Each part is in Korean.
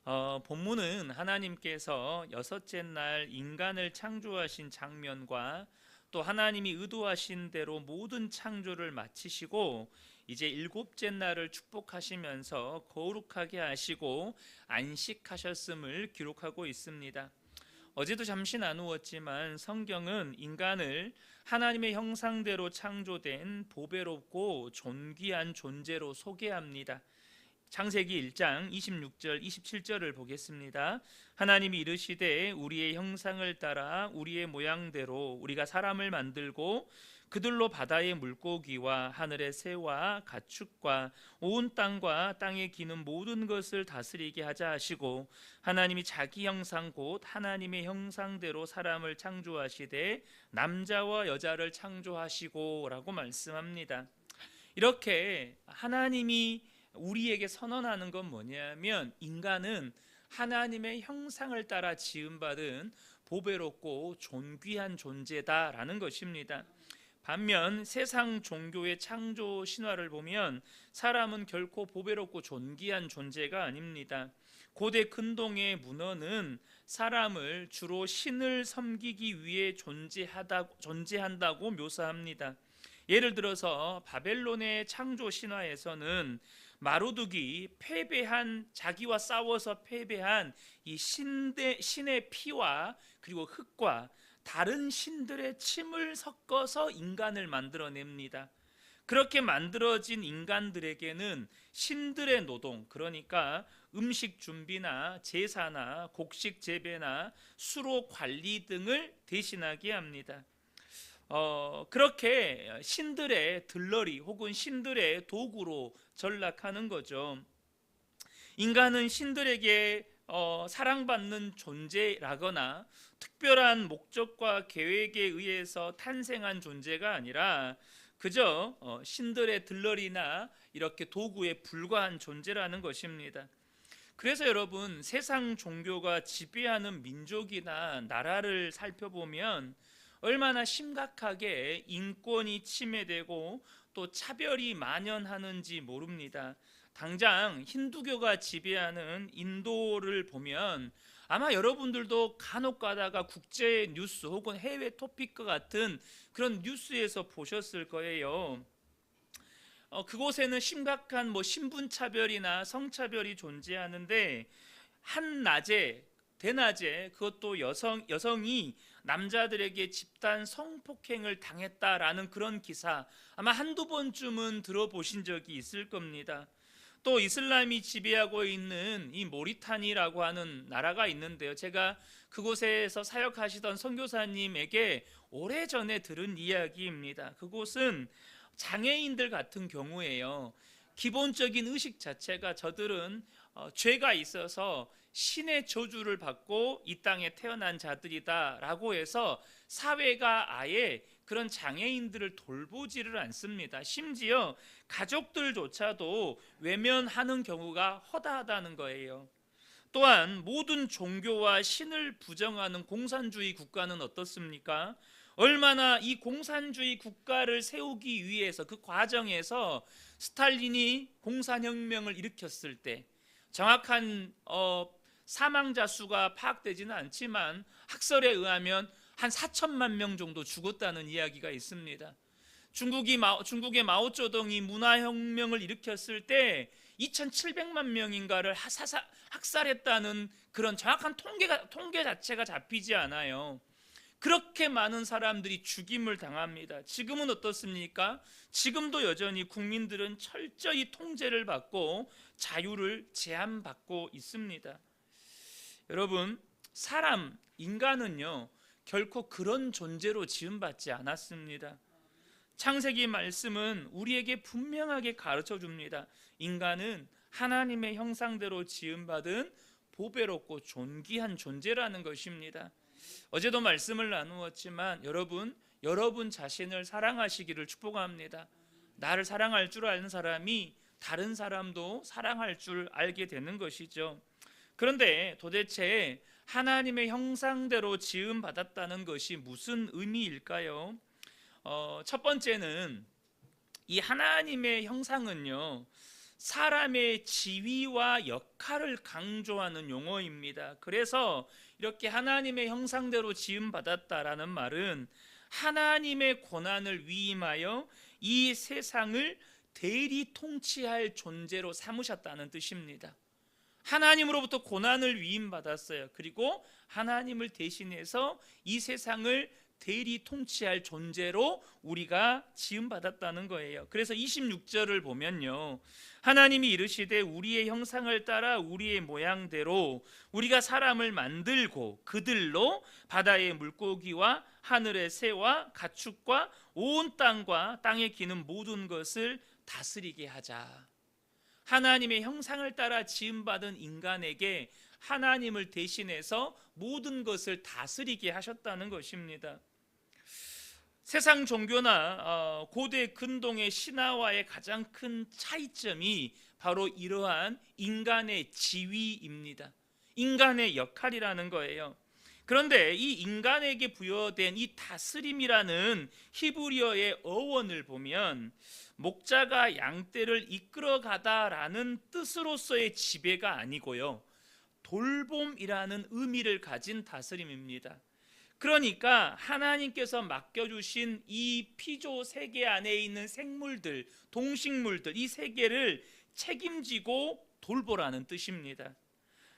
본문은 하나님께서 여섯째 날 인간을 창조하신 장면과 또 하나님이 의도하신 대로 모든 창조를 마치시고 이제 일곱째 날을 축복하시면서 거룩하게 하시고 안식하셨음을 기록하고 있습니다. 어제도 잠시 나누었지만 성경은 인간을 하나님의 형상대로 창조된 보배롭고 존귀한 존재로 소개합니다. 창세기 1장 26절 27절을 보겠습니다. 하나님이 이르시되 우리의 형상을 따라 우리의 모양대로 우리가 사람을 만들고 그들로 바다의 물고기와 하늘의 새와 가축과 온 땅과 땅에 기는 모든 것을 다스리게 하자 하시고 하나님이 자기 형상 곧 하나님의 형상대로 사람을 창조하시되 남자와 여자를 창조하시고 라고 말씀합니다. 이렇게 하나님이 우리에게 선언하는 건 뭐냐면 인간은 하나님의 형상을 따라 지음받은 보배롭고 존귀한 존재다라는 것입니다. 반면 세상 종교의 창조 신화를 보면 사람은 결코 보배롭고 존귀한 존재가 아닙니다. 고대 근동의 문헌은 사람을 주로 신을 섬기기 위해 존재한다고 묘사합니다. 예를 들어서 바벨론의 창조 신화에서는 마루둑이 자기와 싸워서 패배한 이 신의 피와 그리고 흙과 다른 신들의 침을 섞어서 인간을 만들어냅니다. 그렇게 만들어진 인간들에게는 신들의 노동, 그러니까 음식 준비나 제사나 곡식 재배나 수로 관리 등을 대신하게 합니다. 그렇게 신들의 들러리 혹은 신들의 도구로 전락하는 거죠. 인간은 신들에게 사랑받는 존재라거나 특별한 목적과 계획에 의해서 탄생한 존재가 아니라 그저 신들의 들러리나 이렇게 도구에 불과한 존재라는 것입니다. 그래서 여러분, 세상 종교가 지배하는 민족이나 나라를 살펴보면 얼마나 심각하게 인권이 침해되고 또 차별이 만연하는지 모릅니다. 당장 힌두교가 지배하는 인도를 보면 아마 여러분들도 간혹 가다가 국제 뉴스 혹은 해외 토픽과 같은 그런 뉴스에서 보셨을 거예요. 그곳에는 심각한 신분차별이나 성차별이 존재하는데 한낮에 대낮에 그것도 여성이 남자들에게 집단 성폭행을 당했다라는 그런 기사 아마 한두 번쯤은 들어보신 적이 있을 겁니다. 또 이슬람이 지배하고 있는 이 모리타니라고 하는 나라가 있는데요. 제가 그곳에서 사역하시던 선교사님에게 오래전에 들은 이야기입니다. 그곳은 장애인들 같은 경우에요, 기본적인 의식 자체가 저들은 죄가 있어서 신의 저주를 받고 이 땅에 태어난 자들이다 라고 해서 사회가 아예 그런 장애인들을 돌보지를 않습니다. 심지어 가족들조차도 외면하는 경우가 허다하다는 거예요. 또한 모든 종교와 신을 부정하는 공산주의 국가는 어떻습니까? 얼마나 이 공산주의 국가를 세우기 위해서 그 과정에서 스탈린이 공산혁명을 일으켰을 때 정확한 사망자 수가 파악되지는 않지만 학설에 의하면 한 4천만 명 정도 죽었다는 이야기가 있습니다. 중국의 마오쩌둥이 문화혁명을 일으켰을 때 2,700만 명인가를 학살했다는 그런 정확한 통계 자체가 잡히지 않아요. 그렇게 많은 사람들이 죽임을 당합니다. 지금은 어떻습니까? 지금도 여전히 국민들은 철저히 통제를 받고 자유를 제한받고 있습니다. 여러분, 인간은요 결코 그런 존재로 지음받지 않았습니다. 창세기 말씀은 우리에게 분명하게 가르쳐 줍니다. 인간은 하나님의 형상대로 지음받은 보배롭고 존귀한 존재라는 것입니다. 어제도 말씀을 나누었지만 여러분 자신을 사랑하시기를 축복합니다. 나를 사랑할 줄 아는 사람이 다른 사람도 사랑할 줄 알게 되는 것이죠. 그런데 도대체 하나님의 형상대로 지음받았다는 것이 무슨 의미일까요? 첫 번째는 이 하나님의 형상은요, 사람의 지위와 역할을 강조하는 용어입니다. 그래서 이렇게 하나님의 형상대로 지음받았다라는 말은 하나님의 권한을 위임하여 이 세상을 대리 통치할 존재로 삼으셨다는 뜻입니다. 하나님으로부터 권한을 위임받았어요. 그리고 하나님을 대신해서 이 세상을 대리 통치할 존재로 우리가 지음받았다는 거예요. 그래서 26절을 보면요, 하나님이 이르시되 우리의 형상을 따라 우리의 모양대로 우리가 사람을 만들고 그들로 바다의 물고기와 하늘의 새와 가축과 온 땅과 땅에 기는 모든 것을 다스리게 하자. 하나님의 형상을 따라 지음받은 인간에게 하나님을 대신해서 모든 것을 다스리게 하셨다는 것입니다. 세상 종교나 고대 근동의 신화와의 가장 큰 차이점이 바로 이러한 인간의 지위입니다. 인간의 역할이라는 거예요. 그런데 이 인간에게 부여된 이 다스림이라는 히브리어의 어원을 보면 목자가 양떼를 이끌어가다라는 뜻으로서의 지배가 아니고요, 돌봄이라는 의미를 가진 다스림입니다. 그러니까 하나님께서 맡겨주신 이 피조 세계 안에 있는 생물들, 동식물들, 이 세계를 책임지고 돌보라는 뜻입니다.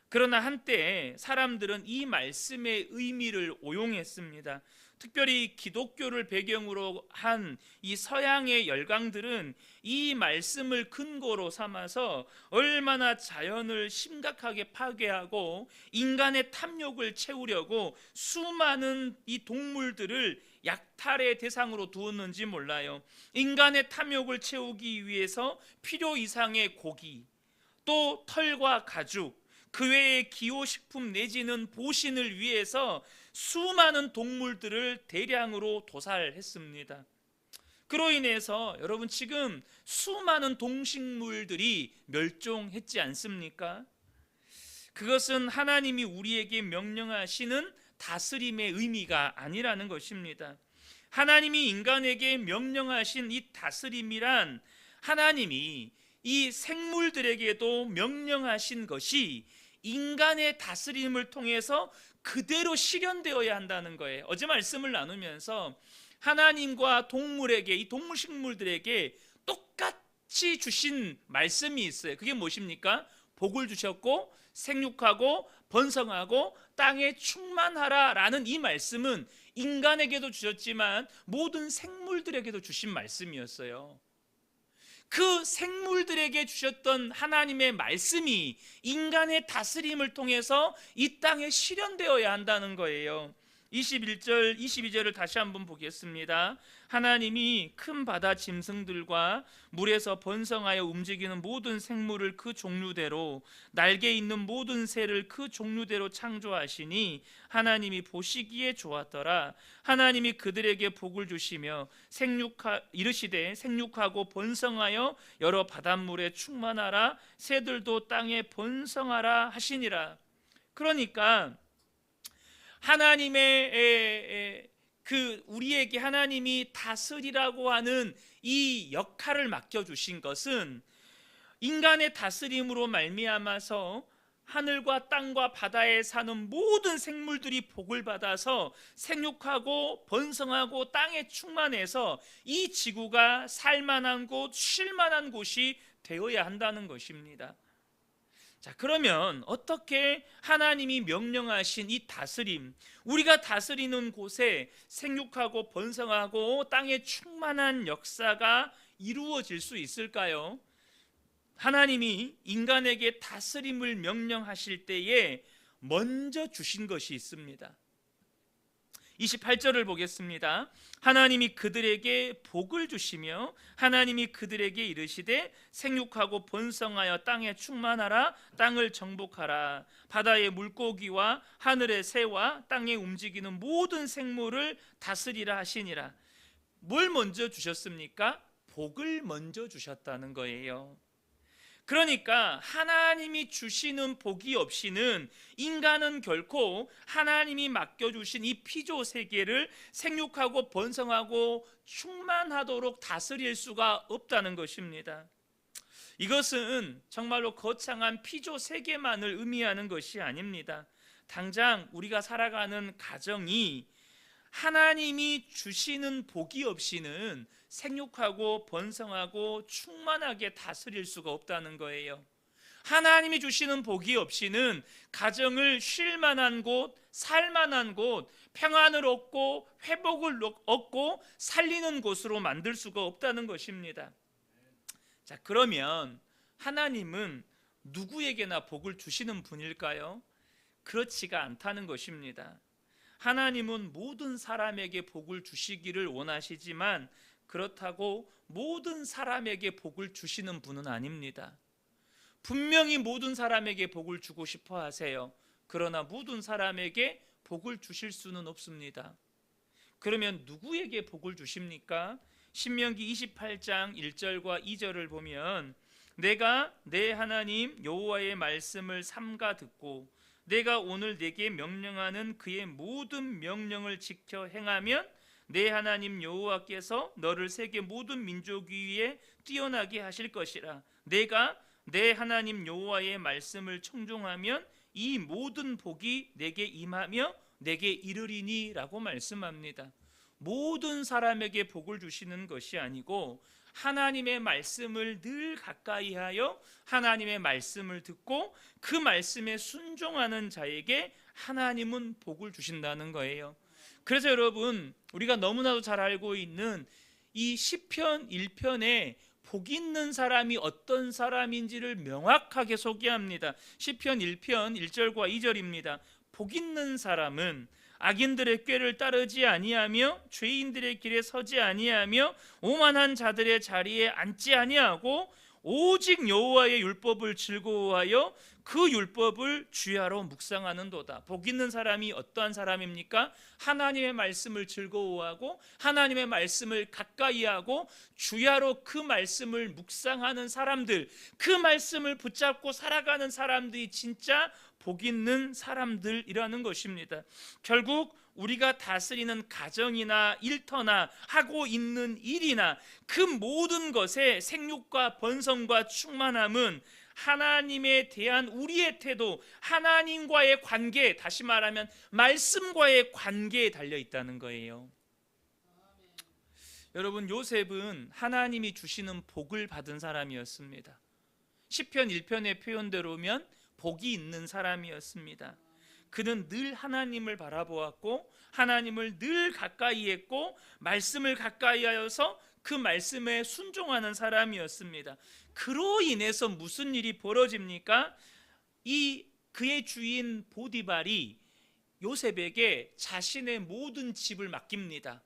그러나 한때 사람들은 이 말씀의 의미를 오용했습니다. 특별히 기독교를 배경으로 한 이 서양의 열강들은 이 말씀을 근거로 삼아서 얼마나 자연을 심각하게 파괴하고 인간의 탐욕을 채우려고 수많은 이 동물들을 약탈의 대상으로 두었는지 몰라요. 인간의 탐욕을 채우기 위해서 필요 이상의 고기, 또 털과 가죽, 그 외의 기호식품 내지는 보신을 위해서 수많은 동물들을 대량으로 도살했습니다. 그로 인해서 여러분 지금 수많은 동식물들이 멸종했지 않습니까? 그것은 하나님이 우리에게 명령하시는 다스림의 의미가 아니라는 것입니다. 하나님이 인간에게 명령하신 이 다스림이란 하나님이 이 생물들에게도 명령하신 것이 인간의 다스림을 통해서 그대로 실현되어야 한다는 거예요. 어제 말씀을 나누면서 하나님과 동물에게, 이 동물식물들에게 똑같이 주신 말씀이 있어요. 그게 무엇입니까? 복을 주셨고 생육하고 번성하고 땅에 충만하라 라는 이 말씀은 인간에게도 주셨지만 모든 생물들에게도 주신 말씀이었어요. 그 생물들에게 주셨던 하나님의 말씀이 인간의 다스림을 통해서 이 땅에 실현되어야 한다는 거예요. 21절, 22절을 다시 한번 보겠습니다. 하나님이 큰 바다 짐승들과 물에서 번성하여 움직이는 모든 생물을 그 종류대로, 날개 있는 모든 새를 그 종류대로 창조하시니 하나님이 보시기에 좋았더라. 하나님이 그들에게 복을 주시며 이르시되 생육하고 번성하여 여러 바닷물에 충만하라, 새들도 땅에 번성하라 하시니라. 그러니까 하나님의 우리에게 하나님이 다스리라고 하는 이 역할을 맡겨주신 것은 인간의 다스림으로 말미암아서 하늘과 땅과 바다에 사는 모든 생물들이 복을 받아서 생육하고 번성하고 땅에 충만해서 이 지구가 살만한 곳, 쉴만한 곳이 되어야 한다는 것입니다. 자, 그러면 어떻게 하나님이 명령하신 이 다스림, 우리가 다스리는 곳에 생육하고 번성하고 땅에 충만한 역사가 이루어질 수 있을까요? 하나님이 인간에게 다스림을 명령하실 때에 먼저 주신 것이 있습니다. 28절을 보겠습니다. 하나님이 그들에게 복을 주시며 하나님이 그들에게 이르시되 생육하고 번성하여 땅에 충만하라, 땅을 정복하라, 바다의 물고기와 하늘의 새와 땅에 움직이는 모든 생물을 다스리라 하시니라. 뭘 먼저 주셨습니까? 복을 먼저 주셨다는 거예요. 그러니까 하나님이 주시는 복이 없이는 인간은 결코 하나님이 맡겨주신 이 피조 세계를 생육하고 번성하고 충만하도록 다스릴 수가 없다는 것입니다. 이것은 정말로 거창한 피조 세계만을 의미하는 것이 아닙니다. 당장 우리가 살아가는 가정이 하나님이 주시는 복이 없이는 생육하고 번성하고 충만하게 다스릴 수가 없다는 거예요. 하나님이 주시는 복이 없이는 가정을 쉴 만한 곳, 살 만한 곳, 평안을 얻고 회복을 얻고 살리는 곳으로 만들 수가 없다는 것입니다. 자, 그러면 하나님은 누구에게나 복을 주시는 분일까요? 그렇지가 않다는 것입니다. 하나님은 모든 사람에게 복을 주시기를 원하시지만 그렇다고 모든 사람에게 복을 주시는 분은 아닙니다. 분명히 모든 사람에게 복을 주고 싶어 하세요. 그러나 모든 사람에게 복을 주실 수는 없습니다. 그러면 누구에게 복을 주십니까? 신명기 28장 1절과 2절을 보면 내가 내 하나님 여호와의 말씀을 삼가 듣고 내가 오늘 내게 명령하는 그의 모든 명령을 지켜 행하면 내 하나님 여호와께서 너를 세계 모든 민족 위에 뛰어나게 하실 것이라. 내가 내 하나님 여호와의 말씀을 청종하면 이 모든 복이 내게 임하며 내게 이르리니 라고 말씀합니다. 모든 사람에게 복을 주시는 것이 아니고 하나님의 말씀을 늘 가까이 하여 하나님의 말씀을 듣고 그 말씀에 순종하는 자에게 하나님은 복을 주신다는 거예요. 그래서 여러분, 우리가 너무나도 잘 알고 있는 이 시편 1편에 복 있는 사람이 어떤 사람인지를 명확하게 소개합니다. 시편 1편 1절과 2절입니다. 복 있는 사람은 악인들의 꾀를 따르지 아니하며 죄인들의 길에 서지 아니하며 오만한 자들의 자리에 앉지 아니하고 오직 여호와의 율법을 즐거워하여 그 율법을 주야로 묵상하는도다. 복 있는 사람이 어떠한 사람입니까? 하나님의 말씀을 즐거워하고 하나님의 말씀을 가까이하고 주야로 그 말씀을 묵상하는 사람들, 그 말씀을 붙잡고 살아가는 사람들이 진짜 복 있는 사람들이라는 것입니다. 결국 우리가 다스리는 가정이나 일터나 하고 있는 일이나 그 모든 것의 생육과 번성과 충만함은 하나님에 대한 우리의 태도, 하나님과의 관계, 다시 말하면 말씀과의 관계에 달려 있다는 거예요. 여러분, 요셉은 하나님이 주시는 복을 받은 사람이었습니다. 시편 1편의 표현대로면 복이 있는 사람이었습니다. 그는 늘 하나님을 바라보았고 하나님을 늘 가까이 했고 말씀을 가까이 하여서 그 말씀에 순종하는 사람이었습니다. 그로 인해서 무슨 일이 벌어집니까? 그의 주인 보디발이 요셉에게 자신의 모든 집을 맡깁니다.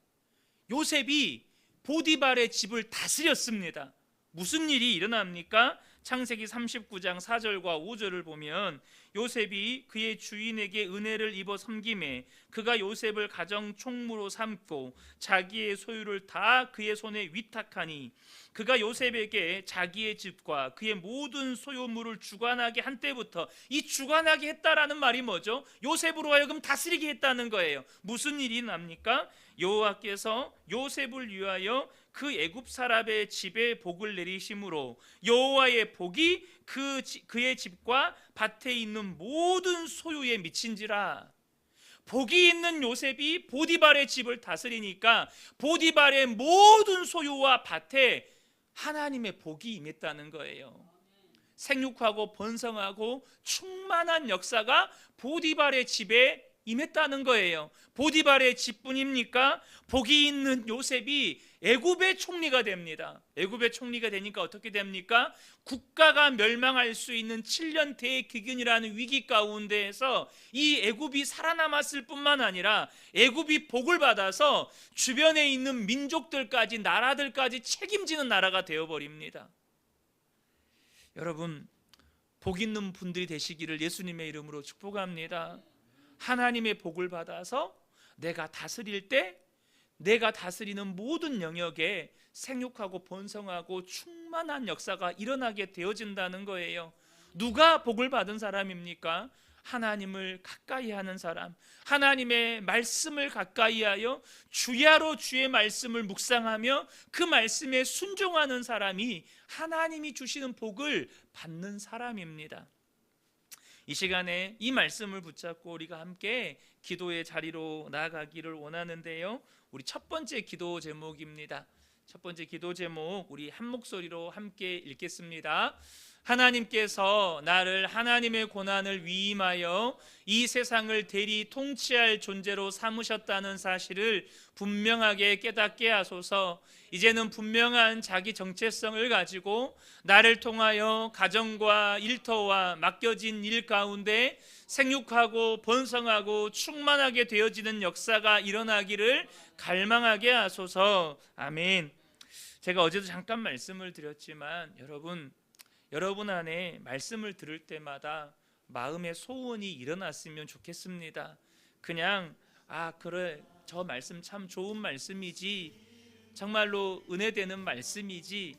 요셉이 보디발의 집을 다스렸습니다. 무슨 일이 일어납니까? 창세기 39장 4절과 5절을 보면 요셉이 그의 주인에게 은혜를 입어 섬김에 그가 요셉을 가정 총무로 삼고 자기의 소유를 다 그의 손에 위탁하니 그가 요셉에게 자기의 집과 그의 모든 소유물을 주관하게 한 때부터, 이 주관하게 했다라는 말이 뭐죠? 요셉으로 하여금 다스리게 했다는 거예요. 무슨 일이 납니까? 여호와께서 요셉을 위하여 그 애굽 사람의 집에 복을 내리심으로 여호와의 복이 그의 집과 밭에 있는 모든 소유에 미친지라. 복이 있는 요셉이 보디발의 집을 다스리니까 보디발의 모든 소유와 밭에 하나님의 복이 임했다는 거예요. 생육하고 번성하고 충만한 역사가 보디발의 집에 임했다는 거예요. 보디발의 집뿐입니까? 복이 있는 요셉이 애굽의 총리가 됩니다. 애굽의 총리가 되니까 어떻게 됩니까? 국가가 멸망할 수 있는 7년 대기근이라는 위기 가운데에서 이 애굽이 살아남았을 뿐만 아니라 애굽이 복을 받아서 주변에 있는 민족들까지, 나라들까지 책임지는 나라가 되어버립니다. 여러분, 복 있는 분들이 되시기를 예수님의 이름으로 축복합니다. 하나님의 복을 받아서 내가 다스릴 때 내가 다스리는 모든 영역에 생육하고 번성하고 충만한 역사가 일어나게 되어진다는 거예요. 누가 복을 받은 사람입니까? 하나님을 가까이 하는 사람, 하나님의 말씀을 가까이 하여 주야로 주의 말씀을 묵상하며 그 말씀에 순종하는 사람이 하나님이 주시는 복을 받는 사람입니다. 이 시간에 이 말씀을 붙잡고 우리가 함께 기도의 자리로 나아가기를 원하는데요, 우리 첫 번째 기도 제목입니다. 첫 번째 기도 제목 우리 한 목소리로 함께 읽겠습니다. 하나님께서 나를 하나님의 고난을 위임하여 이 세상을 대리 통치할 존재로 삼으셨다는 사실을 분명하게 깨닫게 하소서. 이제는 분명한 자기 정체성을 가지고 나를 통하여 가정과 일터와 맡겨진 일 가운데 생육하고 번성하고 충만하게 되어지는 역사가 일어나기를 갈망하게 하소서. 아멘. 제가 어제도 잠깐 말씀을 드렸지만 여러분 안에 말씀을 들을 때마다 마음의 소원이 일어났으면 좋겠습니다. 그냥 그래, 저 말씀 참 좋은 말씀이지, 정말로 은혜되는 말씀이지,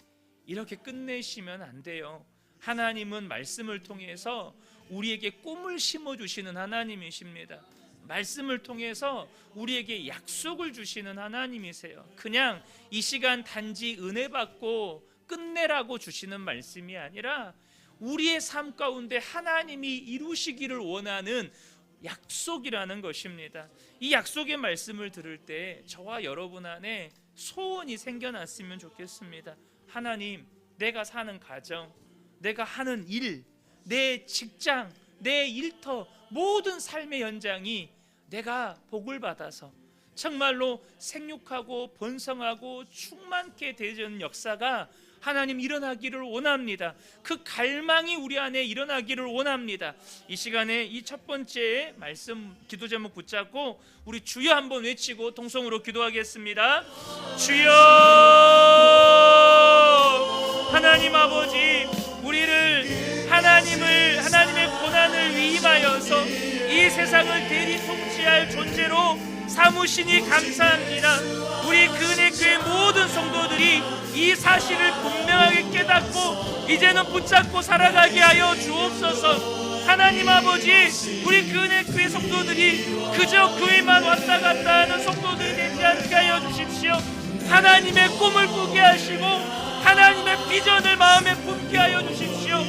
이렇게 끝내시면 안 돼요. 하나님은 말씀을 통해서 우리에게 꿈을 심어주시는 하나님이십니다. 말씀을 통해서 우리에게 약속을 주시는 하나님이세요. 그냥 이 시간 단지 은혜 받고 끝내라고 주시는 말씀이 아니라 우리의 삶 가운데 하나님이 이루시기를 원하는 약속이라는 것입니다. 이 약속의 말씀을 들을 때 저와 여러분 안에 소원이 생겨났으면 좋겠습니다. 하나님, 내가 사는 가정, 내가 하는 일, 내 직장, 내 일터, 모든 삶의 현장이 내가 복을 받아서 정말로 생육하고 번성하고 충만케 되는 역사가 하나님 일어나기를 원합니다. 그 갈망이 우리 안에 일어나기를 원합니다. 이 시간에 이 첫 번째 말씀 기도 제목 붙잡고 우리 주여 한번 외치고 통성으로 기도하겠습니다. 주여, 하나님 아버지, 우리를 하나님의 고난을 위임하여서 이 세상을 대리 통치할 존재로 삼으시니 감사합니다. 우리 근혜교회 모든 성도들이 이 사실을 분명하게 깨닫고 이제는 붙잡고 살아가게 하여 주옵소서. 하나님 아버지, 우리 근혜교회 성도들이 그저 교회만 왔다 갔다 하는 성도들이 되지 않게 하여 주십시오. 하나님의 꿈을 꾸게 하시고 하나님의 비전을 마음에 품게 하여 주십시오.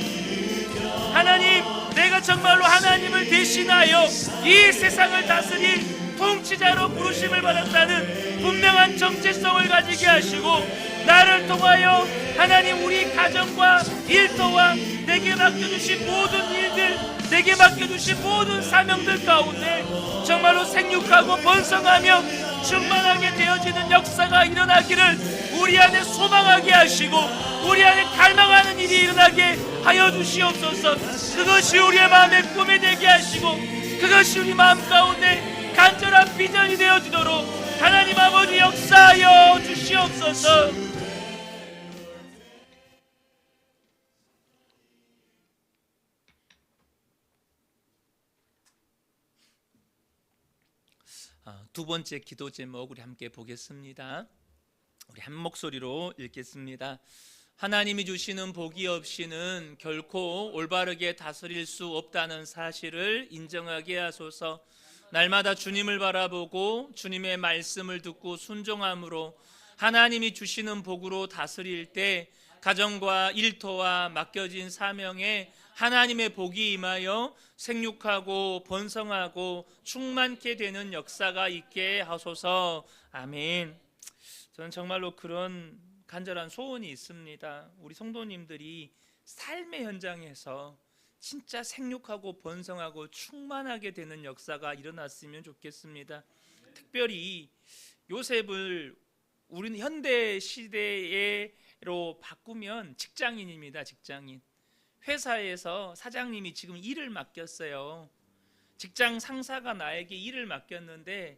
하나님, 내가 정말로 하나님을 대신하여 이 세상을 다스릴 통치자로 부르심을 받았다는 분명한 정체성을 가지게 하시고 나를 통하여 하나님 우리 가정과 일터와 내게 맡겨주신 모든 일들, 내게 맡겨주신 모든 사명들 가운데 정말로 생육하고 번성하며 충만하게 되어지는 역사가 일어나기를 우리 안에 소망하게 하시고 우리 안에 갈망하는 일이 일어나게 하여 주시옵소서. 그것이 우리의 마음의 꿈이 되게 하시고 그것이 우리 마음 가운데 간절한 비전이 되어지도록 하나님 아버지 역사하여 주시옵소서. 두 번째 기도 제목 우리 함께 보겠습니다. 우리 한 목소리로 읽겠습니다. 하나님이 주시는 복이 없이는 결코 올바르게 다스릴 수 없다는 사실을 인정하게 하소서. 날마다 주님을 바라보고 주님의 말씀을 듣고 순종함으로 하나님이 주시는 복으로 다스릴 때 가정과 일터와 맡겨진 사명에 하나님의 복이 임하여 생육하고 번성하고 충만케 되는 역사가 있게 하소서. 아멘. 저는 정말로 그런 간절한 소원이 있습니다. 우리 성도님들이 삶의 현장에서 진짜 생육하고 번성하고 충만하게 되는 역사가 일어났으면 좋겠습니다. 특별히 요셉을 우리는 현대 시대로 바꾸면 직장인입니다. 직장인. 회사에서 사장님이 지금 일을 맡겼어요. 직장 상사가 나에게 일을 맡겼는데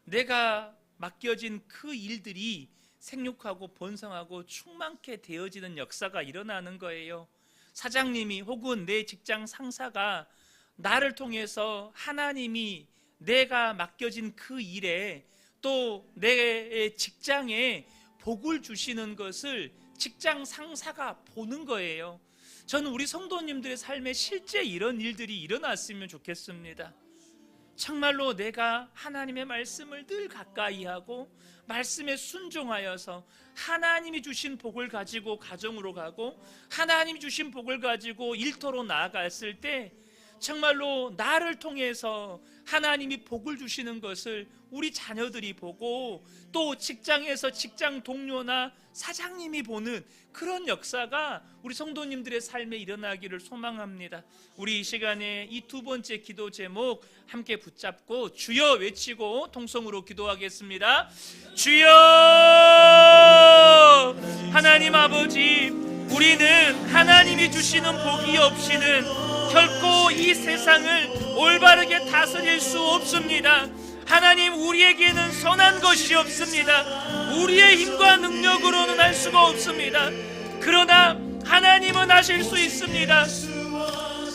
내가 맡겨진 그 일들이 생육하고 번성하고 충만케 되어지는 역사가 일어나는 거예요. 사장님이 혹은 내 직장 상사가 나를 통해서 하나님이 내가 맡겨진 그 일에 또 내 직장에 복을 주시는 것을 직장 상사가 보는 거예요. 저는 우리 성도님들의 삶에 실제 이런 일들이 일어났으면 좋겠습니다. 정말로 내가 하나님의 말씀을 늘 가까이 하고 말씀에 순종하여서 하나님이 주신 복을 가지고 가정으로 가고 하나님이 주신 복을 가지고 일터로 나아갔을 때 정말로 나를 통해서 하나님이 복을 주시는 것을 우리 자녀들이 보고 또 직장에서 직장 동료나 사장님이 보는 그런 역사가 우리 성도님들의 삶에 일어나기를 소망합니다. 우리 이 시간에 이 두 번째 기도 제목 함께 붙잡고 주여 외치고 통성으로 기도하겠습니다. 주여! 하나님 아버지, 우리는 하나님이 주시는 복이 없이는 결코 이 세상을 올바르게 다스릴 수 없습니다. 하나님, 우리에게는 선한 것이 없습니다. 우리의 힘과 능력으로는 할 수가 없습니다. 그러나 하나님은 하실 수 있습니다.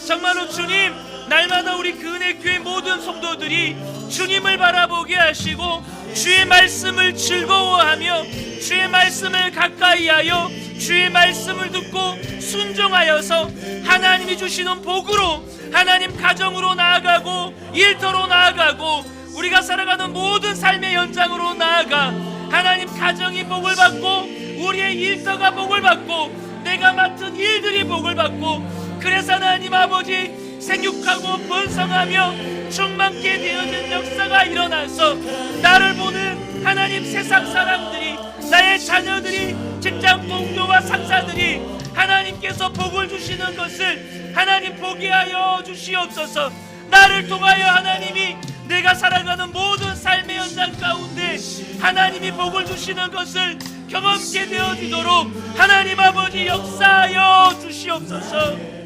정말로 주님, 날마다 우리 그은혜교회 모든 성도들이 주님을 바라보게 하시고 주의 말씀을 즐거워하며 주의 말씀을 가까이하여 주의 말씀을 듣고 순종하여서 하나님이 주시는 복으로 하나님 가정으로 나아가고 일터로 나아가고 우리가 살아가는 모든 삶의 현장으로 나아가 하나님 가정이 복을 받고 우리의 일터가 복을 받고 내가 맡은 일들이 복을 받고 그래서 하나님 아버지 생육하고 번성하며 충만케 되어진 역사가 일어나서 나를 보는 하나님 세상 사람들이 나의 자녀들이 직장 동료와 상사들이 하나님께서 복을 주시는 것을 하나님 보게 하여 주시옵소서. 나를 통하여 하나님이 내가 살아가는 모든 삶의 현장 가운데 하나님이 복을 주시는 것을 경험케 되어지도록 하나님 아버지 역사하여 주시옵소서.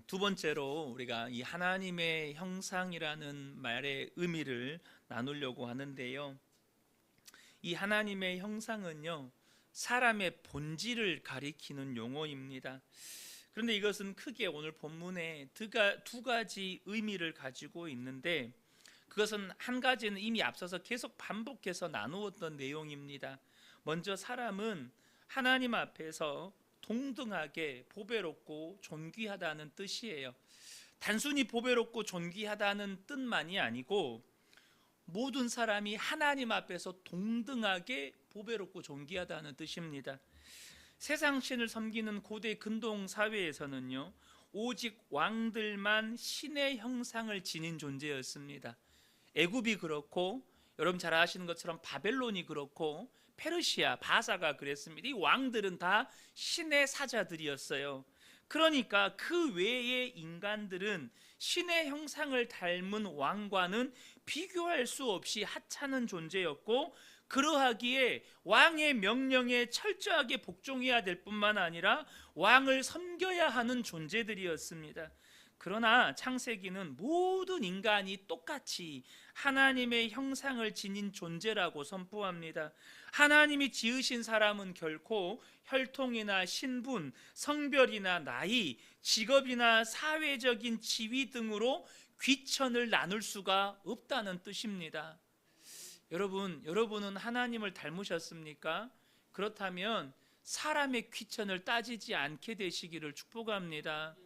두 번째로 우리가 이 하나님의 형상이라는 말의 의미를 나누려고 하는데요. 이 하나님의 형상은요, 사람의 본질을 가리키는 용어입니다. 그런데 이것은 크게 오늘 본문에 두 가지 의미를 가지고 있는데 그것은 한 가지는 이미 앞서서 계속 반복해서 나누었던 내용입니다. 먼저 사람은 하나님 앞에서 동등하게 보배롭고 존귀하다는 뜻이에요. 단순히 보배롭고 존귀하다는 뜻만이 아니고 모든 사람이 하나님 앞에서 동등하게 보배롭고 존귀하다는 뜻입니다. 세상 신을 섬기는 고대 근동 사회에서는요, 오직 왕들만 신의 형상을 지닌 존재였습니다. 애굽이 그렇고 여러분 잘 아시는 것처럼 바벨론이 그렇고 페르시아, 바사가 그랬습니다. 이 왕들은 다 신의 사자들이었어요. 그러니까 그 외의 인간들은 신의 형상을 닮은 왕과는 비교할 수 없이 하찮은 존재였고 그러하기에 왕의 명령에 철저하게 복종해야 될 뿐만 아니라 왕을 섬겨야 하는 존재들이었습니다. 그러나 창세기는 모든 인간이 똑같이 하나님의 형상을 지닌 존재라고 선포합니다. 하나님이 지으신 사람은 결코 혈통이나 신분, 성별이나 나이, 직업이나 사회적인 지위 등으로 귀천을 나눌 수가 없다는 뜻입니다. 여러분은 하나님을 닮으셨습니까? 그렇다면 사람의 귀천을 따지지 않게 되시기를 축복합니다.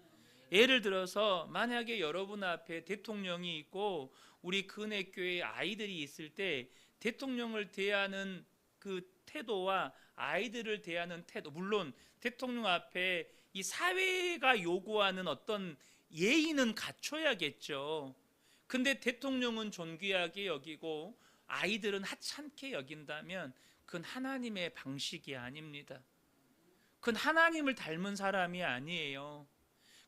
예를 들어서 만약에 여러분 앞에 대통령이 있고 우리 근혜교회 아이들이 있을 때 대통령을 대하는 그 태도와 아이들을 대하는 태도, 물론 대통령 앞에 이 사회가 요구하는 어떤 예의는 갖춰야겠죠. 근데 대통령은 존귀하게 여기고 아이들은 하찮게 여긴다면 그건 하나님의 방식이 아닙니다. 그건 하나님을 닮은 사람이 아니에요.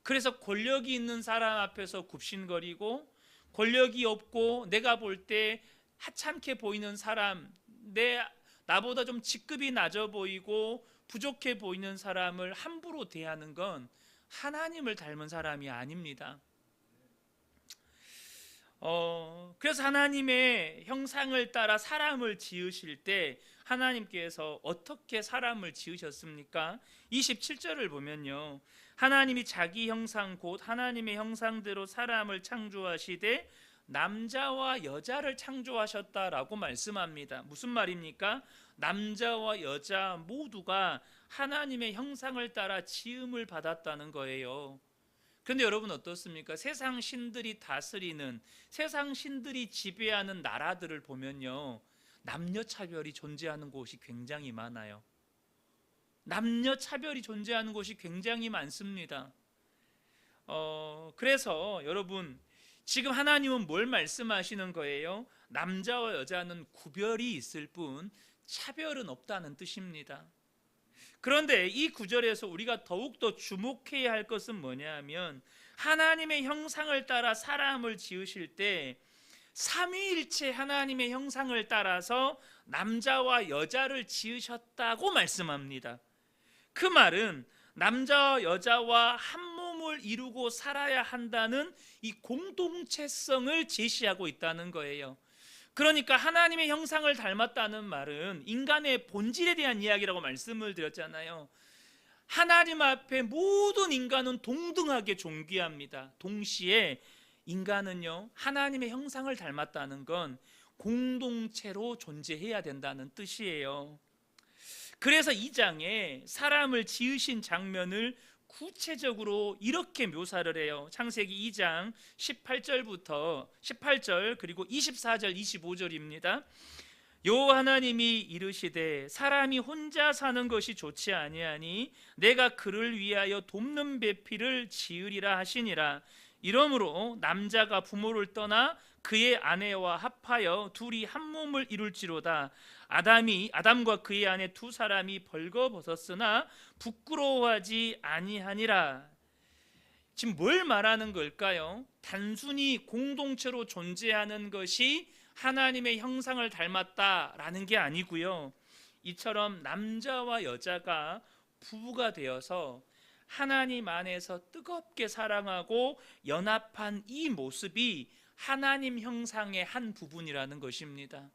그래서 권력이 있는 사람 앞에서 굽신거리고 권력이 없고 내가 볼 때 하찮게 보이는 사람, 나보다 좀 직급이 낮아 보이고 부족해 보이는 사람을 함부로 대하는 건 하나님을 닮은 사람이 아닙니다. 그래서 하나님의 형상을 따라 사람을 지으실 때 하나님께서 어떻게 사람을 지으셨습니까? 27절을 보면요, 하나님이 자기 형상 곧 하나님의 형상대로 사람을 창조하시되 남자와 여자를 창조하셨다라고 말씀합니다. 무슨 말입니까? 남자와 여자 모두가 하나님의 형상을 따라 지음을 받았다는 거예요. 그런데 여러분 어떻습니까? 세상 신들이 다스리는, 세상 신들이 지배하는 나라들을 보면요, 남녀 차별이 존재하는 곳이 굉장히 많아요. 남녀 차별이 존재하는 곳이 굉장히 많습니다. 그래서 여러분, 지금 하나님은 뭘 말씀하시는 거예요? 남자와 여자는 구별이 있을 뿐 차별은 없다는 뜻입니다. 그런데 이 구절에서 우리가 더욱더 주목해야 할 것은 뭐냐 하면, 하나님의 형상을 따라 사람을 지으실 때 삼위일체 하나님의 형상을 따라서 남자와 여자를 지으셨다고 말씀합니다. 그 말은 남자와 여자와 한 몸을 이루고 살아야 한다는 이 공동체성을 제시하고 있다는 거예요. 그러니까 하나님의 형상을 닮았다는 말은 인간의 본질에 대한 이야기라고 말씀을 드렸잖아요. 하나님 앞에 모든 인간은 동등하게 존귀합니다. 동시에 인간은요, 하나님의 형상을 닮았다는 건 공동체로 존재해야 된다는 뜻이에요. 그래서 이 장에 사람을 지으신 장면을 구체적으로 이렇게 묘사를 해요. 창세기 2장 18절 그리고 24절 25절입니다. 여호와 하나님이 이르시되 사람이 혼자 사는 것이 좋지 아니하니 내가 그를 위하여 돕는 배필을 지으리라 하시니라. 이러므로 남자가 부모를 떠나 그의 아내와 합하여 둘이 한 몸을 이룰지로다. 아담과 그의 아내 두 사람이 벌거벗었으나 부끄러워하지 아니하니라. 지금 뭘 말하는 걸까요? 단순히 공동체로 존재하는 것이 하나님의 형상을 닮았다라는 게 아니고요, 이처럼 남자와 여자가 부부가 되어서 하나님 안에서 뜨겁게 사랑하고 연합한 이 모습이 하나님 형상의 한 부분이라는 것입니다.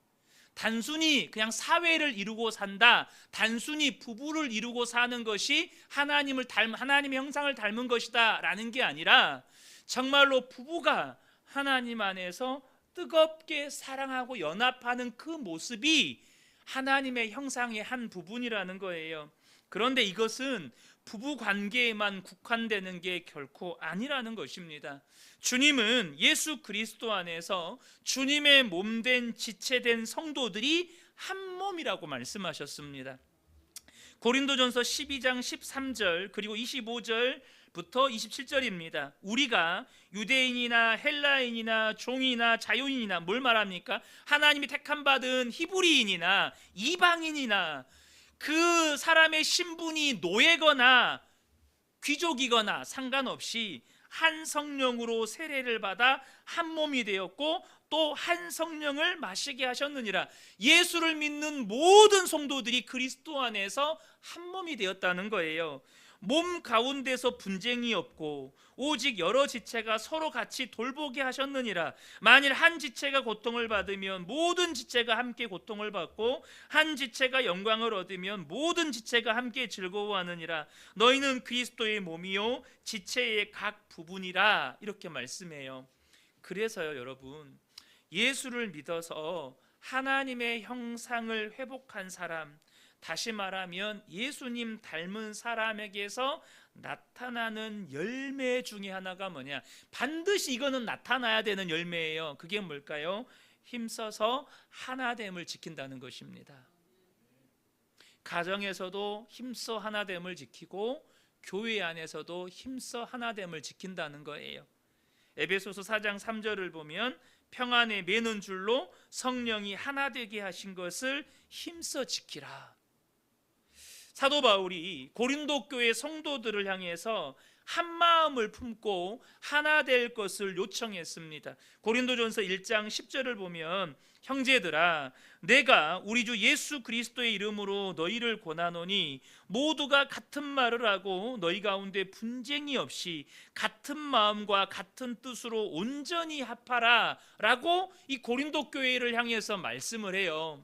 단순히 그냥 사회를 이루고 산다, 단순히 부부를 이루고 사는 것이 하나님의 형상을 닮은 것이다 라는 게 아니라, 정말로 부부가 하나님 안에서 뜨겁게 사랑하고 연합하는 그 모습이 하나님의 형상의 한 부분이라는 거예요. 그런데 이것은 부부 관계에만 국한되는 게 결코 아니라는 것입니다. 주님은 예수 그리스도 안에서 주님의 몸된 지체된 성도들이 한 몸이라고 말씀하셨습니다. 고린도전서 12장 13절 그리고 25절부터 27절입니다. 우리가 유대인이나 헬라인이나 종이나 자유인이나 뭘 말합니까? 하나님이 택함 받은 히브리인이나 이방인이나 그 사람의 신분이 노예거나 귀족이거나 상관없이 한 성령으로 세례를 받아 한 몸이 되었고 또 한 성령을 마시게 하셨느니라. 예수를 믿는 모든 성도들이 그리스도 안에서 한 몸이 되었다는 거예요. 몸 가운데서 분쟁이 없고 오직 여러 지체가 서로 같이 돌보게 하셨느니라. 만일 한 지체가 고통을 받으면 모든 지체가 함께 고통을 받고 한 지체가 영광을 얻으면 모든 지체가 함께 즐거워하느니라. 너희는 그리스도의 몸이요 지체의 각 부분이라. 이렇게 말씀해요. 그래서요 여러분, 예수를 믿어서 하나님의 형상을 회복한 사람, 다시 말하면 예수님 닮은 사람에게서 나타나는 열매 중에 하나가 뭐냐? 반드시 이거는 나타나야 되는 열매예요. 그게 뭘까요? 힘써서 하나됨을 지킨다는 것입니다. 가정에서도 힘써 하나됨을 지키고 교회 안에서도 힘써 하나됨을 지킨다는 거예요. 에베소서 4장 3절을 보면 평안에 매는 줄로 성령이 하나 되게 하신 것을 힘써 지키라. 사도 바울이 고린도 교회 성도들을 향해서 한 마음을 품고 하나 될 것을 요청했습니다. 고린도전서 1장 10절을 보면 형제들아 내가 우리 주 예수 그리스도의 이름으로 너희를 권하노니 모두가 같은 말을 하고 너희 가운데 분쟁이 없이 같은 마음과 같은 뜻으로 온전히 합하라 라고 이 고린도 교회를 향해서 말씀을 해요.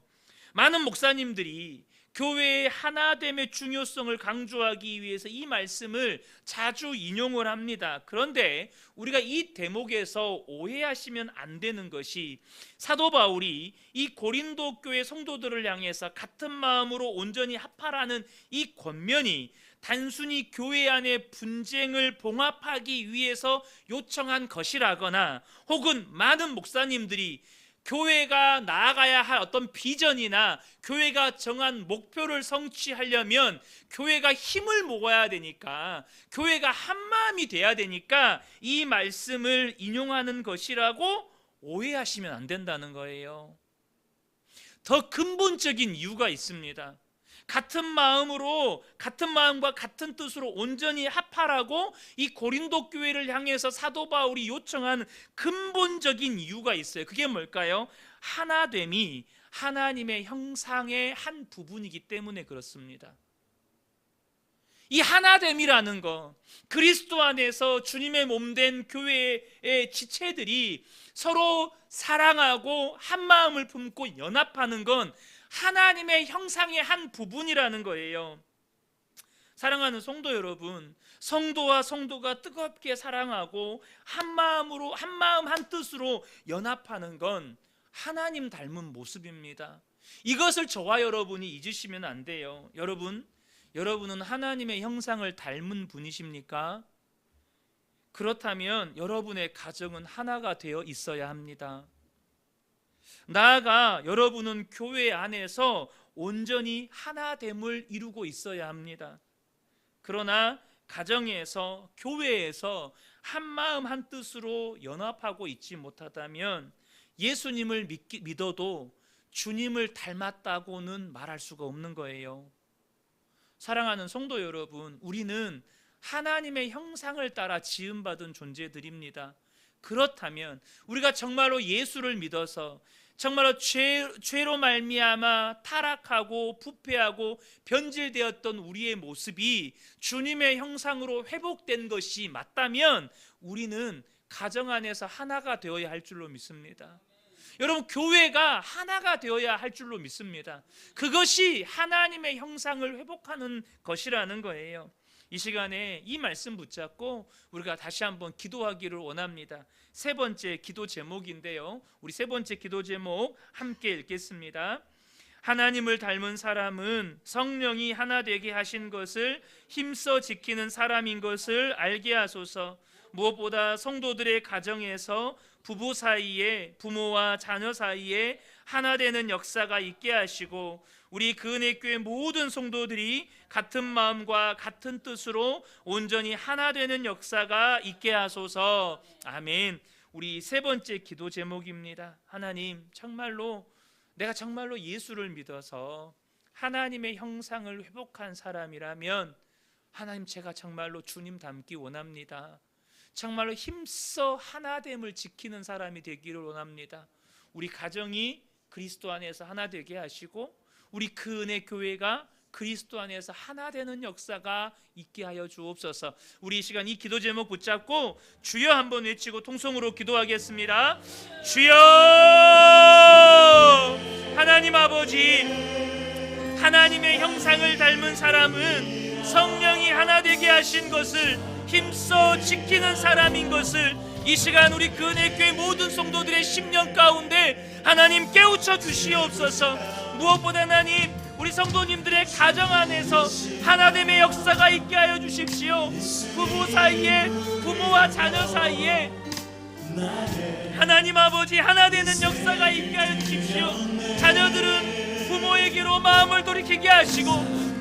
많은 목사님들이 교회의 하나됨의 중요성을 강조하기 위해서 이 말씀을 자주 인용을 합니다. 그런데 우리가 이 대목에서 오해하시면 안 되는 것이, 사도 바울이 이 고린도 교회 성도들을 향해서 같은 마음으로 온전히 합하라는 이 권면이 단순히 교회 안의 분쟁을 봉합하기 위해서 요청한 것이라거나, 혹은 많은 목사님들이 교회가 나아가야 할 어떤 비전이나 교회가 정한 목표를 성취하려면 교회가 힘을 모아야 되니까, 교회가 한마음이 돼야 되니까 이 말씀을 인용하는 것이라고 오해하시면 안 된다는 거예요. 더 근본적인 이유가 있습니다. 같은 마음으로, 같은 마음과 같은 뜻으로 온전히 합하라고 이 고린도 교회를 향해서 사도 바울이 요청한 근본적인 이유가 있어요. 그게 뭘까요? 하나됨이 하나님의 형상의 한 부분이기 때문에 그렇습니다. 이 하나됨이라는 거, 그리스도 안에서 주님의 몸된 교회의 지체들이 서로 사랑하고 한 마음을 품고 연합하는 건 하나님의 형상의 한 부분이라는 거예요. 사랑하는 성도 여러분, 성도와 성도가 뜨겁게 사랑하고 한 마음으로, 한 마음 한 뜻으로 연합하는 건 하나님 닮은 모습입니다. 이것을 저와 여러분이 잊으시면 안 돼요. 여러분은 하나님의 형상을 닮은 분이십니까? 그렇다면 여러분의 가정은 하나가 되어 있어야 합니다. 나아가 여러분은 교회 안에서 온전히 하나됨을 이루고 있어야 합니다. 그러나 가정에서, 교회에서 한 마음 한 뜻으로 연합하고 있지 못하다면 예수님을 믿어도 주님을 닮았다고는 말할 수가 없는 거예요. 사랑하는 성도 여러분, 우리는 하나님의 형상을 따라 지음받은 존재들입니다. 그렇다면 우리가 정말로 예수를 믿어서 정말로 죄로 말미암아 타락하고 부패하고 변질되었던 우리의 모습이 주님의 형상으로 회복된 것이 맞다면 우리는 가정 안에서 하나가 되어야 할 줄로 믿습니다. 여러분, 교회가 하나가 되어야 할 줄로 믿습니다. 그것이 하나님의 형상을 회복하는 것이라는 거예요. 이 시간에 이 말씀 붙잡고 우리가 다시 한번 기도하기를 원합니다. 세 번째 기도 제목인데요, 우리 세 번째 기도 제목 함께 읽겠습니다. 하나님을 닮은 사람은 성령이 하나 되게 하신 것을 힘써 지키는 사람인 것을 알게 하소서. 무엇보다 성도들의 가정에서 부부 사이에, 부모와 자녀 사이에 하나 되는 역사가 있게 하시고, 우리 그은혜교회 모든 성도들이 같은 마음과 같은 뜻으로 온전히 하나 되는 역사가 있게 하소서. 아멘. 우리 세 번째 기도 제목입니다. 하나님, 내가 정말로 예수를 믿어서 하나님의 형상을 회복한 사람이라면 하나님, 제가 정말로 주님 닮기 원합니다. 정말로 힘써 하나됨을 지키는 사람이 되기를 원합니다. 우리 가정이 그리스도 안에서 하나 되게 하시고, 우리 그은혜 교회가 그리스도 안에서 하나 되는 역사가 있게 하여 주옵소서. 우리 이 시간 이 기도 제목 붙잡고 주여 한번 외치고 통성으로 기도하겠습니다. 주여! 하나님 아버지, 하나님의 형상을 닮은 사람은 성령이 하나 되게 하신 것을 힘써 지키는 사람인 것을 이 시간 우리 그은혜교회 모든 성도들의 심령 가운데 하나님 깨우쳐 주시옵소서. 무엇보다 하나님, 우리 성도님들의 가정 안에서 하나됨의 역사가 있게 하여 주십시오. 부부 사이에, 부모와 자녀 사이에 하나님 아버지 하나 되는 역사가 있게 하여 주십시오. 자녀들은 부모에게로 마음을 돌이키게 하시고,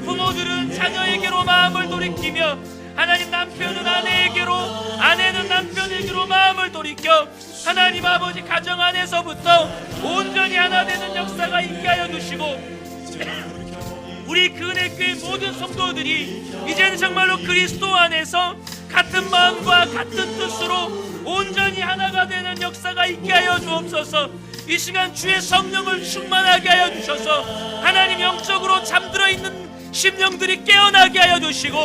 부모들은 자녀에게로 마음을 돌이키며, 하나님 남편은 아내에게로, 아내는 남편에게로 마음을 돌이켜 하나님 아버지 가정 안에서부터 온전히 하나 되는 역사가 있게 하여 주시고, 우리 그은혜교회 모든 성도들이 이제는 정말로 그리스도 안에서 같은 마음과 같은 뜻으로 온전히 하나가 되는 역사가 있게 하여 주옵소서. 이 시간 주의 성령을 충만하게 하여 주셔서 하나님 영적으로 잠들어 있는 심령들이 깨어나게 하여 주시고,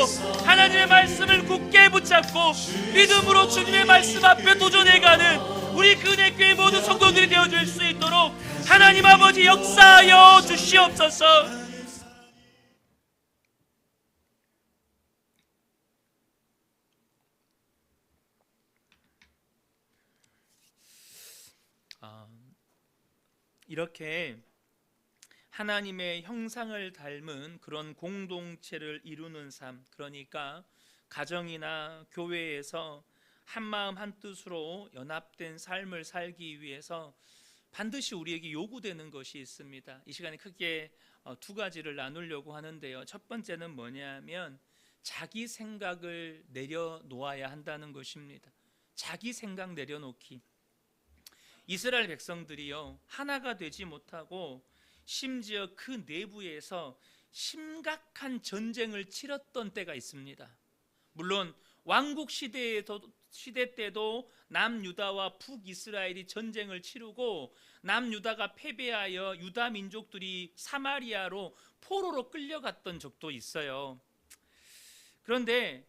하나님의 말씀을 굳게 붙잡고 믿음으로 주님의 말씀 앞에 도전해가는 우리 그은혜교회 모든 성도들이 되어줄 수 있도록 하나님 아버지 역사하여 주시옵소서. 이렇게 하나님의 형상을 닮은 그런 공동체를 이루는 삶, 그러니까 가정이나 교회에서 한마음 한뜻으로 연합된 삶을 살기 위해서 반드시 우리에게 요구되는 것이 있습니다. 이 시간에 크게 두 가지를 나누려고 하는데요. 첫 번째는 뭐냐면 자기 생각을 내려놓아야 한다는 것입니다. 자기 생각 내려놓기. 이스라엘 백성들이요, 하나가 되지 못하고 심지어 그 내부에서 심각한 전쟁을 치렀던 때가 있습니다. 물론 왕국 시대 때도 남유다와 북이스라엘이 전쟁을 치르고 남유다가 패배하여 유다 민족들이 사마리아로 포로로 끌려갔던 적도 있어요. 그런데